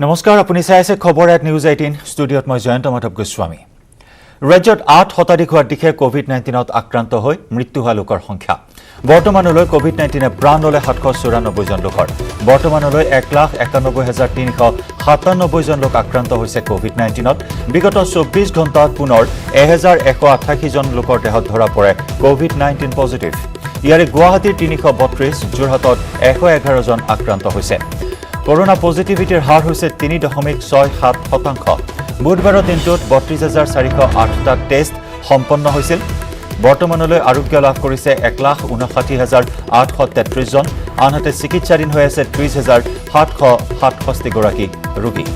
নমস্কাৰ আপুনি চাই আছে খবৰ এট নিউজ 18 ষ্টুডিঅ'ত মই জয়ন্ত মাধৱ গোস্বামী ৰাজ্যত 8 শতাধিক হোৱাৰ দিশে কোভিড-19ত আক্ৰান্ত হৈ মৃত্যু হোৱা লোকৰ সংখ্যা বৰ্তমানলৈ কোভিড-19 প্ৰাণ ল'লে 794 জন লোকৰ বৰ্তমানলৈ 1,91,397 জন লোক আক্ৰান্ত হৈছে কোভিড-19ত বিগত 24 ঘণ্টাত পুনৰ 1188 জন লোকৰ দেহত ধৰা পৰে কোভিড-19 পজিটিভ ইয়াৰে গুৱাহাটীৰ 332 যোৰহাটত 111 জন আক্ৰান্ত হৈছে Corona positivity হাৰ হৈছে 3.67%। বুধবাৰৰ দিনটোত 32,408টা টেষ্ট সম্পন্ন হৈছিল। বৰ্তমানলৈ আৰোগ্য লাভ কৰিছে 1,59,833 জন, আনহাতে চিকিৎসাধীন হৈ আছে 30,767 গৰাকী ৰোগী।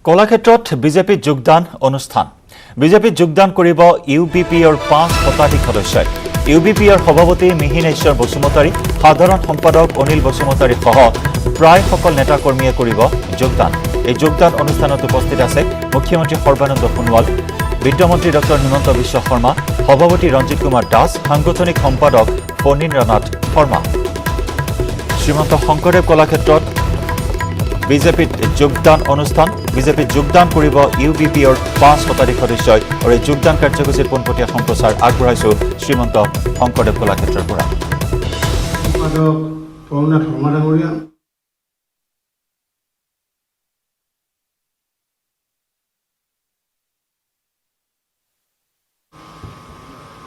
কলাক্ষেত্ৰত বিজেপি যোগদান অনুষ্ঠান বিজেপি যোগদান কৰিব ইউবিপিৰ 5 শতাধিক সদস্যই ইউবিপিৰ সভাপতি মিহিনেশ্বৰ বসুমতাৰী সাধাৰণ সম্পাদক অনিল বসুমতাৰী সহ প্ৰায় সকল নেতা কৰ্মীয়ে কৰিব যোগদান এই যোগদান অনুষ্ঠানত উপস্থিত আছে মুখ্যমন্ত্ৰী সৰ্বানন্দ সোণোৱাল বিত্তমন্ত্ৰী ডক্টৰ হিমন্ত বিশ্ব শৰ্মা সভাপতি ৰঞ্জিত কুমাৰ দাস সাংগঠনিক সম্পাদক ফণীন্দ্ৰনাথ শৰ্মা শ্ৰীমন্ত শংকৰদেৱ কলাক্ষেত্ৰত বিজেপিত যোগদান অনুষ্ঠান বিজেপিত যোগদান কৰিব ইউবিপিৰ 5 শতাধিক সদস্যই আৰু এই যোগদান কাৰ্যসূচীৰ পোনপটীয়া সম্প্ৰচাৰ আগবঢ়াইছো শ্ৰীমন্ত শংকৰদেৱ কলাক্ষেত্ৰৰ পৰা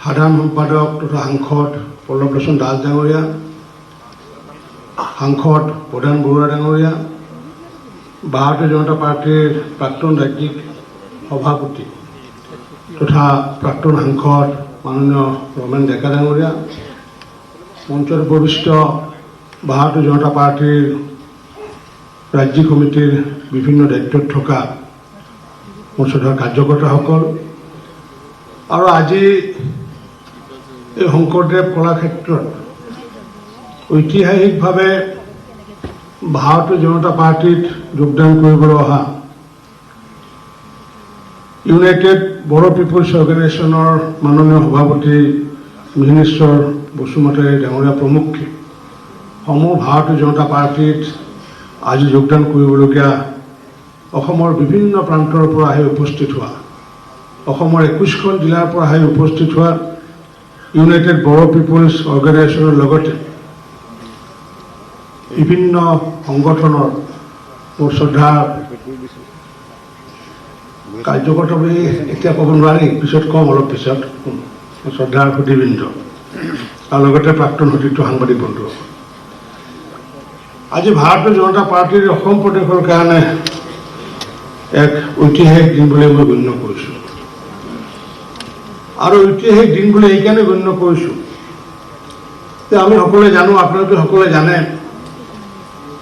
সাধাৰণ সম্পাদক তথা সাংসদ পল্লৱ লোচন দাস ডাঙৰীয়া সাংসদ প্ৰধান বৰুৱা ডাঙৰীয়া ভাৰতীয় জনতা পাৰ্টিৰ প্ৰাক্তন ৰাজ্যিক সভাপতি তথা প্ৰাক্তন সাংসদ মাননীয় ৰমেন ডেকা ডাঙৰীয়া মঞ্চৰ উপবিষ্ট ভাৰতীয় জনতা পাৰ্টিৰ ৰাজ্যিক সমিতিৰ বিভিন্ন দায়িত্বত থকা মঞ্চৰ কাৰ্যকৰ্তাসকল আৰু আজি এই শংকৰদেৱ কলাক্ষেত্ৰত ঐতিহাসিকভাৱে ভাৰতীয় জনতা পাৰ্টিত যোগদান কৰিবলৈ অহা ইউনাইটেড বড়ো পিপলছ অৰ্গেনাইজেশ্যনৰ মাননীয় সভাপতি মিহিনেশ্বৰ বসুমতাৰী ডাঙৰীয়া প্ৰমুখ্যে সমূহ ভাৰতীয় জনতা পাৰ্টিত আজি যোগদান কৰিবলগীয়া অসমৰ বিভিন্ন প্ৰান্তৰ পৰা আহি উপস্থিত হোৱা অসমৰ 21খন জিলাৰ পৰা আহি উপস্থিত হোৱা ইউনাইটেড বড়ো পিপলছ অৰ্গেনাইজেশ্যনৰ লগতে বিভিন্ন সংগঠনৰ মোৰ শ্ৰদ্ধা কাৰ্যকৰ্তা বুলি এতিয়া ক'ব নোৱাৰি পিছত ক'ম অলপ পিছত শ্ৰদ্ধাৰ সুধীবৃন্দ আৰু লগতে প্ৰাক্তন সতীৰ্থ সাংবাদিক বন্ধু আজি ভাৰতীয় জনতা পাৰ্টীৰ অসম প্ৰদেশৰ কাৰণে এক ঐতিহাসিক দিন বুলি মই গণ্য কৰিছোঁ আৰু ঐতিহাসিক দিন বুলি এইকাৰণে গণ্য কৰিছোঁ যে আমি সকলোৱে জানো আপোনালোকে সকলোৱে জানে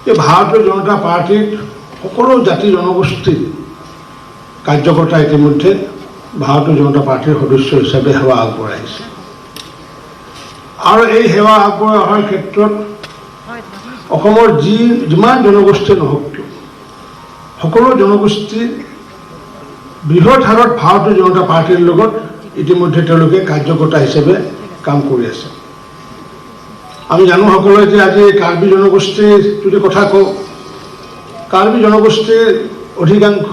যে ভাৰতীয় জনতা পাৰ্টিত সকলো জাতি জনগোষ্ঠীৰ কাৰ্যকৰ্তা ইতিমধ্যে ভাৰতীয় জনতা পাৰ্টিৰ সদস্য হিচাপে সেৱা আগবঢ়াইছে আৰু এই সেৱা আগবঢ়াই অহাৰ ক্ষেত্ৰত অসমৰ যিমান জনগোষ্ঠী নহওক কিয় সকলো জনগোষ্ঠী বৃহৎ হাৰত ভাৰতীয় জনতা পাৰ্টিৰ লগত ইতিমধ্যে তেওঁলোকে কাৰ্যকৰ্তা হিচাপে কাম কৰি আছে আমি জানো সকলোৱে যে আজি কাৰ্বি জনগোষ্ঠীৰ যদি কথা কওঁ কাৰ্বি জনগোষ্ঠীৰ অধিকাংশ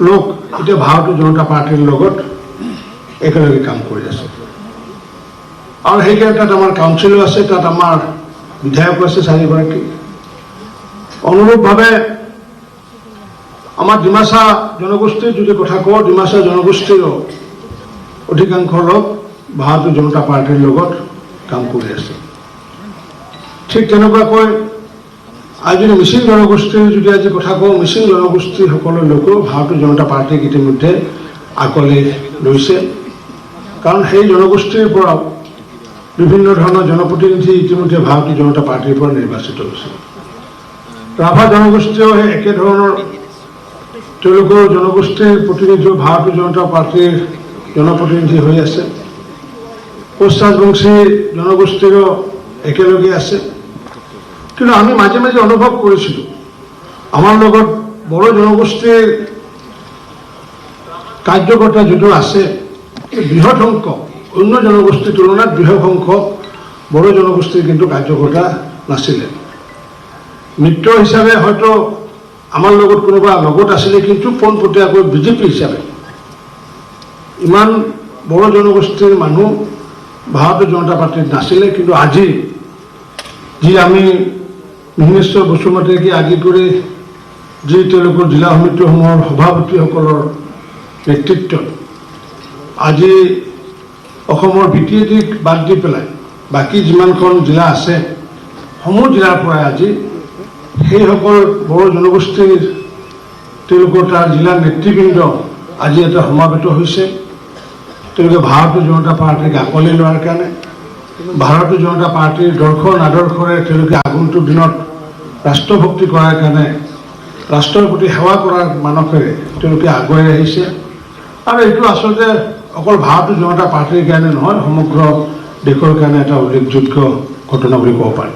লোক এতিয়া ভাৰতীয় জনতা পাৰ্টিৰ লগত একেলগে কাম কৰি আছে আৰু সেইকাৰণে তাত আমাৰ কাউন্সিলো আছে তাত আমাৰ বিধায়ক আছে 4গৰাকী অনুৰূপভাৱে আমাৰ ডিমাচা জনগোষ্ঠীৰ যদি কথা কওঁ ডিমাচা জনগোষ্ঠীৰো অধিকাংশ লোক ভাৰতীয় জনতা পাৰ্টিৰ লগত কাম কৰি আছে ঠিক তেনেকুৱাকৈ আজি যদি মিচিং জনগোষ্ঠীৰ যদি আজি কথা কওঁ মিচিং জনগোষ্ঠীৰ সকলো লোকো ভাৰতীয় জনতা পাৰ্টিক ইতিমধ্যে আকোৱালি লৈছে কাৰণ সেই জনগোষ্ঠীৰ পৰা বিভিন্ন ধৰণৰ জনপ্ৰতিনিধি ইতিমধ্যে ভাৰতীয় জনতা পাৰ্টিৰ পৰা নিৰ্বাচিত হৈছে ৰাভা জনগোষ্ঠীয়েও সেই একেধৰণৰ তেওঁলোকৰ জনগোষ্ঠীৰ প্ৰতিনিধিও ভাৰতীয় জনতা পাৰ্টিৰ জনপ্ৰতিনিধি হৈ আছে কোচ ৰাজবংশী জনগোষ্ঠীৰো একেলগে আছে কিন্তু আমি মাজে মাজে অনুভৱ কৰিছিলোঁ আমাৰ লগত বড়ো জনগোষ্ঠীৰ কাৰ্যকৰ্তা যিটো আছে বৃহৎ সংখ্যক অন্য জনগোষ্ঠীৰ তুলনাত বৃহৎ সংখ্যক বড়ো জনগোষ্ঠীৰ কিন্তু কাৰ্যকৰ্তা নাছিলে মিত্ৰ হিচাপে হয়তো আমাৰ লগত কোনোবা লগত আছিলে কিন্তু পোনপটীয়াকৈ বিজেপি হিচাপে ইমান বড়ো জনগোষ্ঠীৰ মানুহ ভাৰতীয় জনতা পাৰ্টিত নাছিলে কিন্তু আজি যি আমি মিহিনেশ্বৰ বসুমতাৰীকে আদি কৰি যি তেওঁলোকৰ জিলা সমিতিসমূহৰ সভাপতিসকলৰ নেতৃত্বত আজি অসমৰ বিটিএডিক বাদ দি পেলাই বাকী যিমানখন জিলা আছে সমূহ জিলাৰ পৰা আজি সেইসকল বড়ো জনগোষ্ঠীৰ তেওঁলোকৰ তাৰ জিলাৰ নেতৃবৃন্দ আজি এটা সমাবেত হৈছে তেওঁলোকে ভাৰতীয় জনতা পাৰ্টিক আঁকোৱালি লোৱাৰ কাৰণে ভাৰতীয় জনতা পাৰ্টিৰ দৰ্শন আদৰ্শৰে তেওঁলোকে আগন্তুক দিনত ৰাষ্ট্ৰভক্তি কৰাৰ কাৰণে ৰাষ্ট্ৰৰ প্ৰতি সেৱা কৰাৰ মানসেৰে তেওঁলোকে আগুৱাই আহিছে আৰু এইটো আচলতে অকল ভাৰতীয় জনতা পাৰ্টিৰ কাৰণে নহয় সমগ্ৰ দেশৰ কাৰণে এটা উল্লেখযোগ্য ঘটনা বুলি ক'ব পাৰি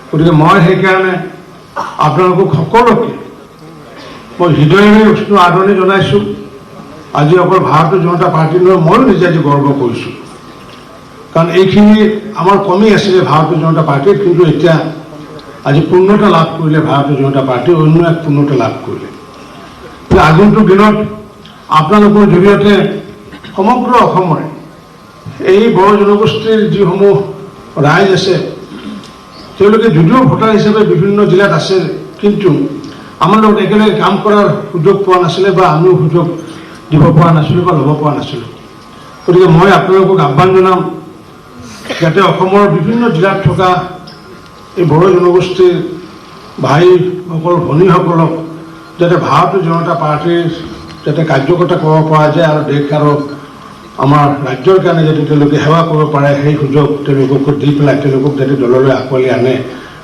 গতিকে মই সেইকাৰণে আপোনালোকক সকলোকে মই হৃদয়েৰে উষ্ণ আদৰণি জনাইছোঁ আজি অকল ভাৰতীয় জনতা পাৰ্টিৰ নহয় ময়ো নিজে আজি গৰ্ব কৰিছোঁ কাৰণ এইখিনি আমাৰ কমি আছিলে ভাৰতীয় জনতা পাৰ্টিত কিন্তু এতিয়া আজি পূৰ্ণতা লাভ কৰিলে ভাৰতীয় জনতা পাৰ্টি অন্য এক পূৰ্ণতা লাভ কৰিলে আগন্তুক দিনত আপোনালোকৰ জৰিয়তে সমগ্ৰ অসমৰে এই বড়ো জনগোষ্ঠীৰ যিসমূহ ৰাইজ আছে তেওঁলোকে যদিও ভোটাৰ হিচাপে বিভিন্ন জিলাত আছে কিন্তু আমাৰ লগত একেলগে কাম কৰাৰ সুযোগ পোৱা নাছিলে বা আমিও সুযোগ দিব পৰা নাছিলোঁ বা ল'ব পৰা নাছিলোঁ গতিকে মই আপোনালোকক আহ্বান জনাম যাতে অসমৰ বিভিন্ন জিলাত থকা এই বড়ো জনগোষ্ঠীৰ ভাইসকল ভনীসকলক যাতে ভাৰতীয় জনতা পাৰ্টিৰ যাতে কাৰ্যকৰ্তা কৰিব পৰা যায় আৰু দেশ আৰু আমাৰ ৰাজ্যৰ কাৰণে যাতে তেওঁলোকে সেৱা কৰিব পাৰে সেই সুযোগ তেওঁলোকক দি পেলাই তেওঁলোকক যাতে দললৈ আঁকোৱালি আনে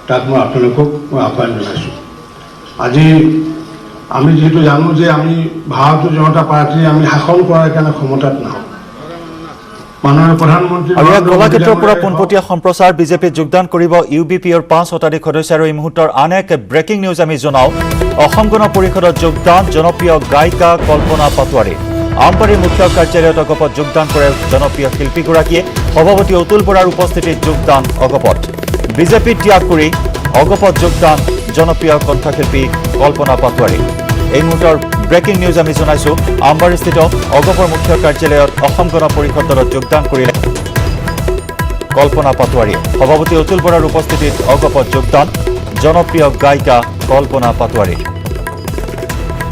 তাক মই আপোনালোকক মই আহ্বান জনাইছোঁ আজি আমি যিহেতু জানো যে আমি ভাৰতীয় জনতা পাৰ্টি আমি শাসন কৰাৰ কাৰণে ক্ষমতাত নাহোঁ মাননীয় প্ৰধানমন্ত্ৰী আৰু ইয়াত কলাক্ষেত্ৰৰ পৰা পোনপটীয়া সম্প্ৰচাৰ বিজেপিত যোগদান কৰিব ইউবিপিৰ 5 শতাধিক সদস্য আৰু এই মুহূৰ্তৰ আন এক ব্ৰেকিং নিউজ আমি জনাওঁ অসম গণ পৰিষদত যোগদান জনপ্ৰিয় গায়িকা কল্পনা পাটোৱাৰী আমবাৰীৰ মুখ্য কাৰ্যালয়ত অগপত যোগদান কৰে জনপ্ৰিয় শিল্পীগৰাকীয়ে সভাপতি অতুল বৰাৰ উপস্থিতিত যোগদান অগপত বিজেপি ত্যাগ কৰি অগপত যোগদান জনপ্ৰিয় কণ্ঠশিল্পী কল্পনা পাটোৱাৰী এই মুহূৰ্তৰ ব্ৰেকিং নিউজ আমি জনাইছোঁ আমবাৰীস্থিত অগপৰ মুখ্য কাৰ্যালয়ত অসম গণ পৰিষদ দলত যোগদান কৰিলে কল্পনা পাটোৱাৰীয়ে সভাপতি অতুল বৰাৰ উপস্থিতিত অগপত যোগদান জনপ্ৰিয় গায়িকা কল্পনা পাটোৱাৰী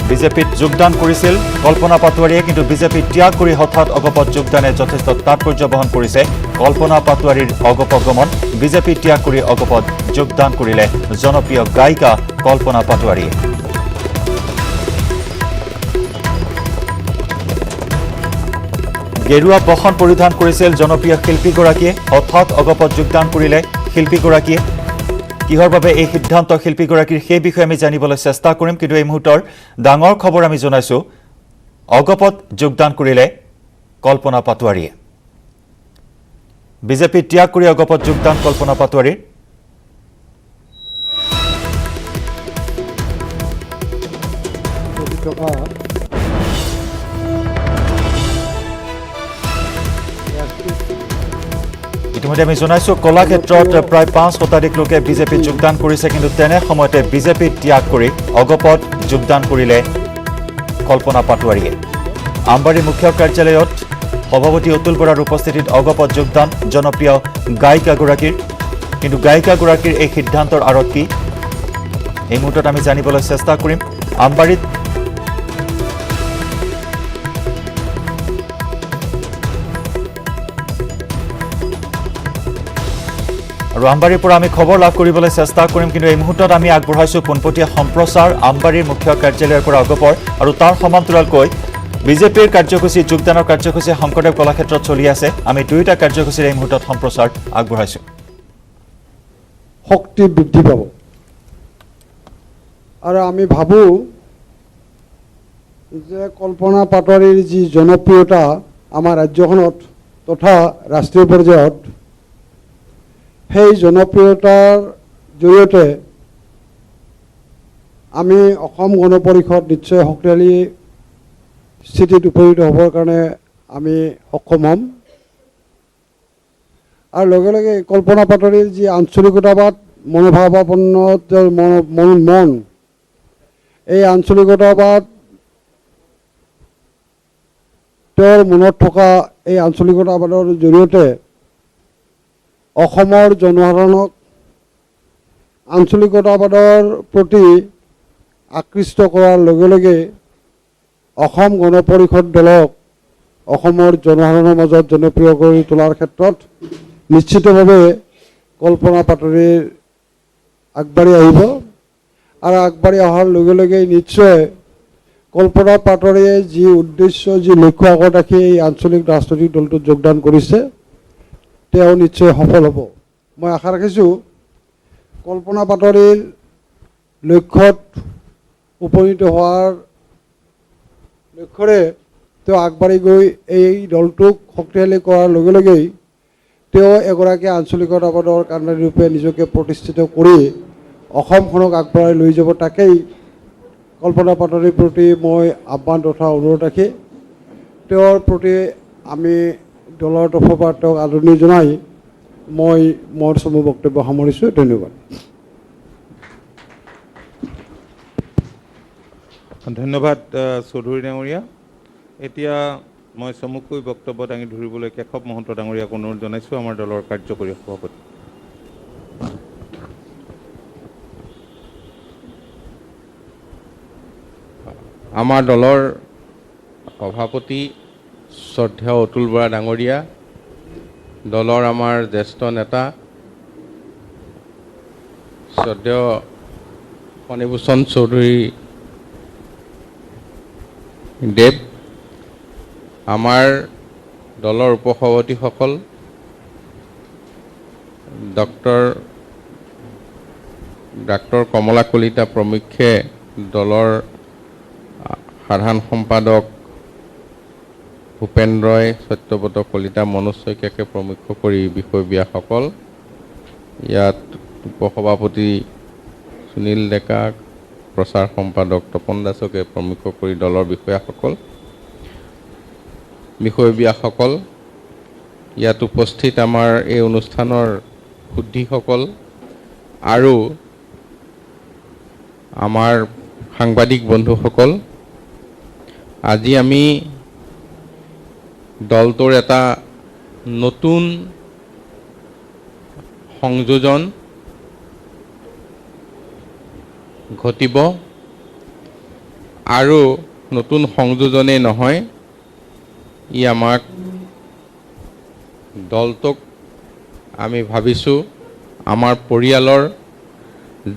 বিজেপিত যোগদান কৰিছিল কল্পনা পাটোৱাৰীয়ে কিন্তু বিজেপি ত্যাগ কৰি হঠাৎ অগপত যোগদানে যথেষ্ট তাৎপৰ্য বহন কৰিছে কল্পনা পাটোৱাৰীৰ অগপগমন বিজেপি ত্যাগ কৰি অগপত যোগদান কৰিলে জনপ্ৰিয় গায়িকা কল্পনা পাটোৱাৰীয়ে গেৰুৱা বসন পৰিধান কৰিছিল জনপ্ৰিয় শিল্পীগৰাকীয়ে হঠাৎ অগপত যোগদান কৰিলে শিল্পীগৰাকীয়ে কিহৰ বাবে এই সিদ্ধান্ত শিল্পীগৰাকীৰ সেই বিষয়ে আমি জানিবলৈ চেষ্টা কৰিম কিন্তু এই মুহূৰ্তৰ ডাঙৰ খবৰ আমি জনাইছোঁ অগপত যোগদান কৰিলে কল্পনা পাটোৱাৰীয়ে বিজেপি ত্যাগ কৰি অগপত যোগদান কল্পনা পাটোৱাৰীৰ ইতিমধ্যে আমি জনাইছোঁ কলাক্ষেত্ৰত প্ৰায় 5 শতাধিক লোকে বিজেপিত যোগদান কৰিছে কিন্তু তেনে সময়তে বিজেপি ত্যাগ কৰি অগপত যোগদান কৰিলে কল্পনা পাটোৱাৰীয়ে আমবাৰী মুখ্য কাৰ্যালয়ত সভাপতি অতুল বৰাৰ উপস্থিতিত অগপত যোগদান জনপ্ৰিয় গায়িকাগৰাকীৰ কিন্তু গায়িকাগৰাকীৰ এই সিদ্ধান্তৰ আঁৰত কি এই মুহূৰ্তত আমি জানিবলৈ চেষ্টা কৰিম আমবাৰীত আৰু আমবাৰীৰ পৰা আমি খবৰ লাভ কৰিবলৈ চেষ্টা কৰিম কিন্তু এই মুহূৰ্তত আমি আগবঢ়াইছোঁ পোনপটীয়া সম্প্ৰচাৰ আমবাৰীৰ মুখ্য কাৰ্যালয়ৰ পৰা অগপৰ আৰু তাৰ সমান্তৰালকৈ বিজেপিৰ কাৰ্যসূচী যোগদানৰ কাৰ্যসূচী শংকৰদেৱ কলাক্ষেত্ৰত চলি আছে আমি দুয়োটা কাৰ্যসূচীৰ এই মুহূৰ্তত সম্প্ৰচাৰ আগবঢ়াইছোঁ শক্তি বৃদ্ধি পাব আৰু আমি ভাবোঁ যে কল্পনা পাটোৱাৰীৰ যি জনপ্ৰিয়তা আমাৰ ৰাজ্যখনত তথা ৰাষ্ট্ৰীয় পৰ্যায়ত সেই জনপ্ৰিয়তাৰ জৰিয়তে আমি অসম গণ পৰিষদ নিশ্চয় শক্তিশালী স্থিতিত উপনীত হ'বৰ কাৰণে আমি সক্ষম হ'ম। আৰু লগে লগে কল্পনা পাটোৱাৰীৰ যি আঞ্চলিকতাবাদ মনোভাৱাপন্ন মন, এই আঞ্চলিকতাবাদ তেওঁৰ মনত থকা এই আঞ্চলিকতাবাদৰ জৰিয়তে অসমৰ জনসাধাৰণক আঞ্চলিকতাবাদৰ প্ৰতি আকৃষ্ট কৰাৰ লগে লগে অসম গণ পৰিষদ দলক অসমৰ জনসাধাৰণৰ মাজত জনপ্ৰিয় কৰি তোলাৰ ক্ষেত্ৰত নিশ্চিতভাৱে কল্পনা পাটোৱাৰীৰ আগবাঢ়ি আহিব। আৰু আগবাঢ়ি অহাৰ লগে লগে নিশ্চয় কল্পনা পাটোৱাৰীয়ে যি উদ্দেশ্য, যি লক্ষ্য আগত ৰাখি এই আঞ্চলিক ৰাজনৈতিক দলটোত যোগদান কৰিছে, তেওঁ নিশ্চয় সফল হ'ব। মই আশা ৰাখিছোঁ কল্পনা পাটোৱাৰীৰ লক্ষ্যত উপনীত হোৱাৰ লক্ষ্যৰে তেওঁ আগবাঢ়ি গৈ এই দলটোক শক্তিশালী কৰাৰ লগে লগেই তেওঁ এগৰাকী আঞ্চলিকতাবাদৰ কাণ্ডাৰী ৰূপে নিজকে প্ৰতিষ্ঠিত কৰি অসমখনক আগবঢ়াই লৈ যাব। তাকেই কল্পনা পাটোৱাৰীৰ প্ৰতি মই আহ্বান তথা অনুৰোধ ৰাখি তেওঁৰ প্ৰতি আমি দলৰ তৰফৰ পৰা তেওঁক আদৰণি জনাই মই মোৰ চমু বক্তব্য সামৰিছোঁ। ধন্যবাদ। ধন্যবাদ চৌধুৰী ডাঙৰীয়া। এতিয়া মই চমুকৈ বক্তব্য দাঙি ধৰিবলৈ কেশৱ মহন্ত ডাঙৰীয়াক অনুৰোধ জনাইছোঁ, আমাৰ দলৰ কাৰ্যকৰী সভাপতি। আমাৰ দলৰ সভাপতি শ্ৰদ্ধেয় অতুল বৰা ডাঙৰীয়া, দলৰ আমাৰ জ্যেষ্ঠ নেতা শ্ৰদ্ধেয় ফণীভূষণ চৌধুৰী দেৱ, আমাৰ দলৰ উপসভাপতিসকল, ডাক্তৰ কমলা কলিতা প্ৰমুখ্যে দলৰ সাধাৰণ সম্পাদক ভূপেন ৰয়, সত্যব্ৰত কলিতা, মনোজ শইকীয়াকে প্ৰমুখ কৰি বিষয়ববীয়াসকল, ইয়াত উপসভাপতি সুনীল ডেকা, প্ৰচাৰ সম্পাদক তপন দাসকে প্ৰমুখ কৰি দলৰ বিষয়ববীয়াসকল, ইয়াত উপস্থিত আমাৰ এই অনুষ্ঠানৰ সুধীসকল আৰু আমাৰ সাংবাদিক বন্ধুসকল, আজি আমি দলটোৰ এটা নতুন সংযোজন ঘটিব আৰু নতুন সংযোজনেই নহয়, ই আমাক দলটোক আমি ভাবিছোঁ আমাৰ পৰিয়ালৰ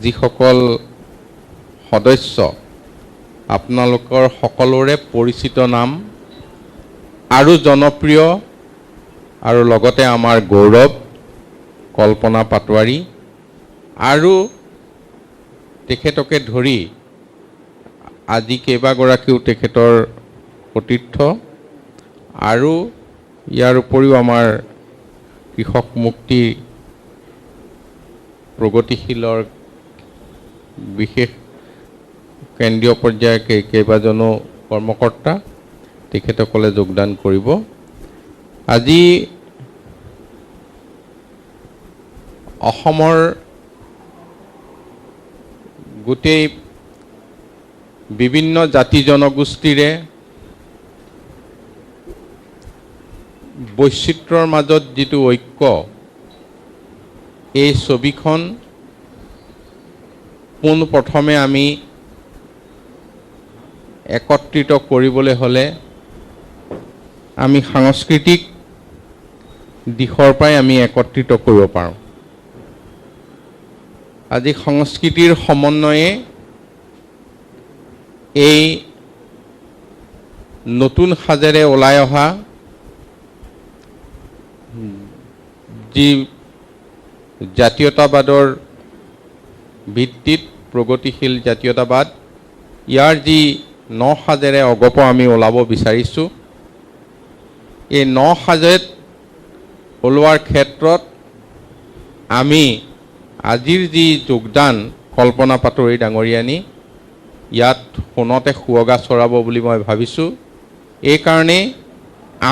যিসকল সদস্য, আপোনালোকৰ সকলোৰে পৰিচিত নাম আৰু জনপ্ৰিয় আৰু লগতে আমাৰ গৌৰৱ কল্পনা পাটোৱাৰী আৰু তেখেতকে ধৰি আজি কেইবাগৰাকীও তেখেতৰ সতীৰ্থ আৰু ইয়াৰ উপৰিও আমাৰ কৃষক মুক্তি প্ৰগতিশীলৰ বিশেষ কেন্দ্ৰীয় পৰ্যায়ৰ কেইবাজনো কৰ্মকৰ্তা তেখেতসকলে যোগদান কৰিব। আজি অসমৰ গোটেই বিভিন্ন জাতি জনগোষ্ঠীৰে বৈচিত্ৰ্যৰ মাজত যিটো ঐক্য, এই ছবিখন পোনপ্ৰথমে আমি একত্ৰিত কৰিবলৈ হ'লে আমি সাংস্কৃতিক দিশৰ পৰাই আমি একত্ৰিত কৰিব পাৰোঁ। আজি সংস্কৃতিৰ সমন্বয়ে এই নতুন সাজেৰে ওলাই অহা যি জাতীয়তাবাদৰ ভিত্তিত প্ৰগতিশীল জাতীয়তাবাদ, ইয়াৰ যি ন সাজেৰে অগপ আমি ওলাব বিচাৰিছোঁ, এই ন সাজেত ওলোৱাৰ ক্ষেত্ৰত আমি আজিৰ যি যোগদান কল্পনা পাটোৱাৰী ডাঙৰীয়ানী, ইয়াত সোণতে সুৱগা চৰাব বুলি মই ভাবিছোঁ। এইকাৰণে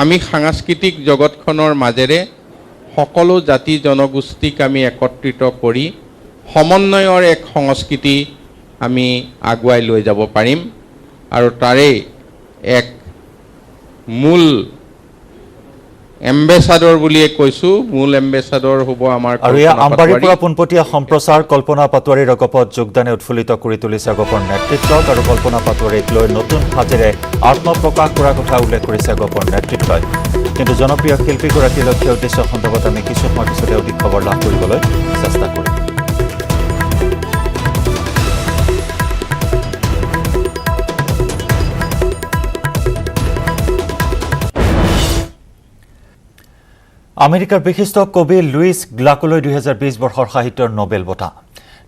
আমি সাংস্কৃতিক জগতখনৰ মাজেৰে সকলো জাতি জনগোষ্ঠীক আমি একত্ৰিত কৰি সমন্বয়ৰ এক সংস্কৃতি আমি আগুৱাই লৈ যাব পাৰিম আৰু তাৰে এক মূল এম্বেছাডৰ বুলিয়ে কৈছোঁ মূল এম্বেছাডৰ হ'ব আমাৰ আৰু এয়া আমবাৰীৰ পৰা পোনপটীয়া সম্প্ৰচাৰ কল্পনা পাটোৱাৰীৰ অগপত যোগদানে উৎফুল্লিত কৰি তুলিছে অগপৰ নেতৃত্বক আৰু কল্পনা পাটোৱাৰীক লৈ নতুন সাজেৰে আত্মপ্ৰকাশ কৰাৰ কথা উল্লেখ কৰিছে অগপৰ নেতৃত্বই কিন্তু জনপ্ৰিয় শিল্পীগৰাকীৰ লক্ষ্য উদ্দেশ্য সন্দৰ্ভত আমি কিছু সময় পিছতে অধিক খবৰ লাভ কৰিবলৈ চেষ্টা কৰিম আমেৰিকাৰ বিশিষ্ট কবি লুইচ গ্লাকলৈ 2020 বৰ্ষৰ সাহিত্যৰ নোবেল বঁটা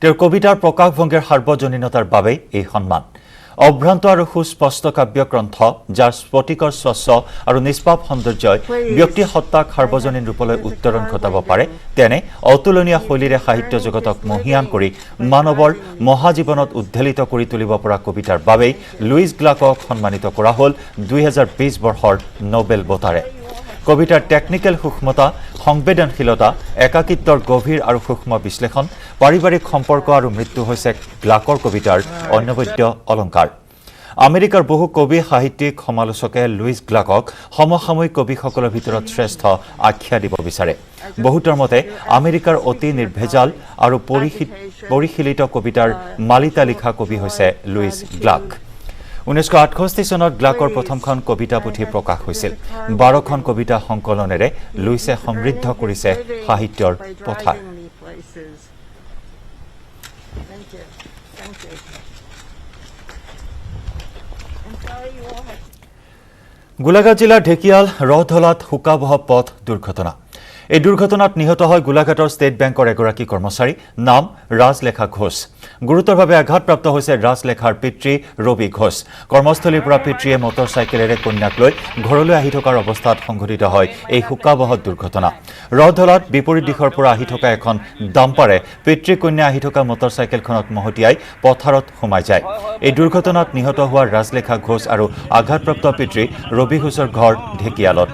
তেওঁৰ কবিতাৰ প্ৰকাশভংগীৰ সাৰ্বজনীনতাৰ বাবেই এই সন্মান অভ্ৰান্ত আৰু সুস্পষ্ট কাব্য গ্ৰন্থ যাৰ স্ফটিকৰ স্বচ্ছ আৰু নিষ্পাপ সৌন্দৰ্যই ব্যক্তি সত্তাক সাৰ্বজনীন ৰূপলৈ উত্তৰণ ঘটাব পাৰে তেনে অতুলনীয় শৈলীৰে সাহিত্য জগতক মহিয়ান কৰি মানৱৰ মহাজীৱনত উদ্বেলিত কৰি তুলিব পৰা কবিতাৰ বাবেই লুইচ গ্লাকক সন্মানিত কৰা হ'ল 2020 বৰ্ষৰ নোবেল বঁটাৰে কবিতাৰ টেকনিক্যাল সূক্ষ্মতা সংবেদনশীলতা একাকিত্বৰ গভীৰ আৰু সূক্ষ্ম বিশ্লেষণ পাৰিবাৰিক সম্পৰ্ক আৰু মৃত্যু হৈছে গ্লাকৰ কবিতাৰ অনবদ্য অলংকাৰ আমেৰিকাৰ বহু কবি সাহিত্যিক সমালোচকে লুইচ গ্লাকক সমসাময়িক কবিসকলৰ ভিতৰত শ্ৰেষ্ঠ আখ্যা দিব বিচাৰে বহুতৰ মতে আমেৰিকাৰ অতি নিৰ্ভেজাল আৰু পৰিশীলিত কবিতাৰ মালিতা লিখা কবি হৈছে লুইচ গ্লাক 1968 চনত গ্লাকৰ প্ৰথমখন কবিতা পুথি প্ৰকাশ হৈছিল 12খন কবিতা সংকলনেৰে লুইছে সমৃদ্ধ কৰিছে সাহিত্যৰ পথাৰ গোলাঘাট জিলাৰ ঢেকিয়াল ৰহধলাত শোকাবহ পথ দুৰ্ঘটনা এই দুৰ্ঘটনাত নিহত হয় গোলাঘাটৰ ষ্টেট বেংকৰ এগৰাকী কৰ্মচাৰী নাম ৰাজলেখা ঘোষ গুৰুতৰভাৱে আঘাতপ্ৰাপ্ত হৈছে ৰাজলেখাৰ পিতৃ ৰবি ঘোষ কৰ্মস্থলীৰ পৰা পিতৃয়ে মটৰচাইকেলেৰে কন্যাক লৈ ঘৰলৈ আহি থকাৰ অৱস্থাত সংঘটিত হয় এই শোকাবহ দুৰ্ঘটনা ৰহধলাত বিপৰীত দিশৰ পৰা আহি থকা এখন ডাম্পাৰে পিতৃ কন্যা আহি থকা মটৰচাইকেলখনত মহতিয়াই পথাৰত সোমাই যায় এই দুৰ্ঘটনাত নিহত হোৱা ৰাজলেখা ঘোষ আৰু আঘাতপ্ৰাপ্ত পিতৃ ৰবি ঘোষৰ ঘৰ ঢেকিয়ালত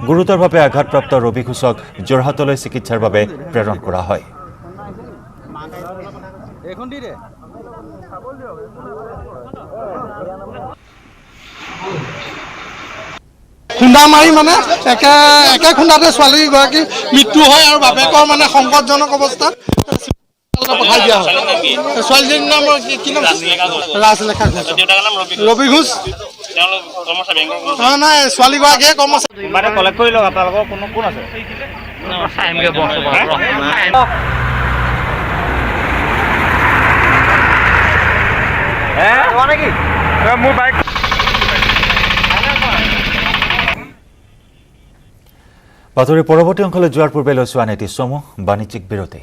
গুৰুতৰভাৱে আঘাতপ্ৰাপ্ত ৰবি ঘোষক যোৰহাটলৈ চিকিৎসাৰ বাবে প্ৰেৰণ কৰা হয় খুন্দা মাৰি মানে একে খুন্দাতে ছোৱালীগৰাকী মৃত্যু হয় আৰু বাপেকৰ মানে সংকটজনক অৱস্থাত পঠাই দিয়া হয় ছোৱালীজনীৰ নাম কি নাম ৰাজলেখা ঘোষ ৰবি ঘোষ নাই ছোৱালীগৰাকীয়ে কৰ্মচাৰী কালেক্ট কৰি লওক আপোনালোকৰ কোনো কোন আছে মোৰ বাইক বাতৰি পৰৱৰ্তী অংশলৈ যোৱাৰ পূৰ্বে লৈছো আন এটি চমু বাণিজ্যিক বিৰতি